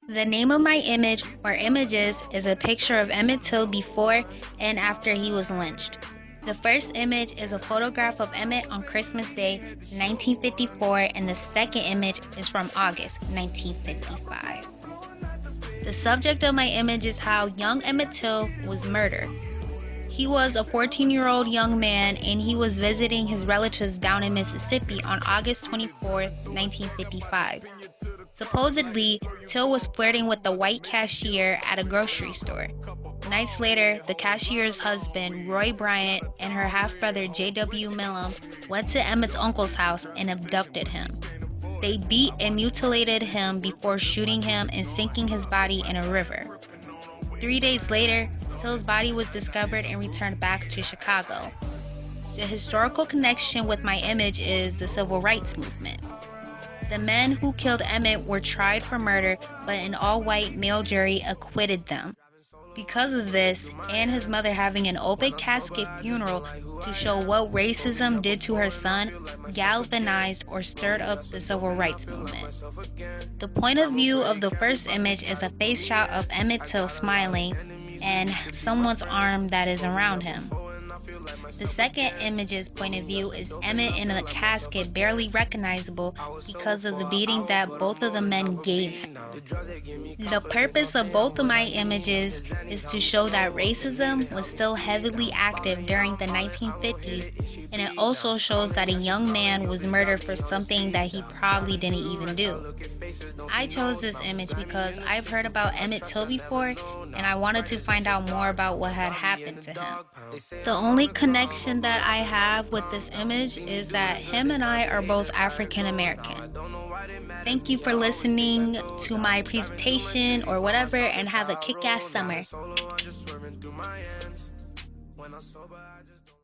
The name of my image or images is a picture of Emmett Till before and after he was lynched. The first image is a photograph of Emmett on Christmas Day, 1954, and the second image is from August, 1955. The subject of my image is how young Emmett Till was murdered. He was a 14-year-old young man and he was visiting his relatives down in Mississippi on August 24, 1955. Supposedly, Till was flirting with the white cashier at a grocery store. Nights later, the cashier's husband, Roy Bryant, and her half-brother, J.W. Milam, went to Emmett's uncle's house and abducted him. They beat and mutilated him before shooting him and sinking his body in a river. 3 days later, Till's body was discovered and returned back to Chicago. The historical connection with my image is the civil rights movement. The men who killed Emmett were tried for murder, but an all-white male jury acquitted them. Because of this, and his mother having an open casket funeral to show what racism did to her son, galvanized or stirred up the civil rights movement. The point of view of the first image is a face shot of Emmett Till smiling and someone's arm that is around him. The second image's point of view is Emmett in a casket barely recognizable because of the beating that both of the men gave him. The purpose of both of my images is to show that racism was still heavily active during the 1950s, and it also shows that a young man was murdered for something that he probably didn't even do. I chose this image because I've heard about Emmett Till before, and I wanted to find out more about what had happened to him. The only connection that I have with this image is that him and I are both African American. Thank you for listening to my presentation or whatever, and have a kick-ass summer.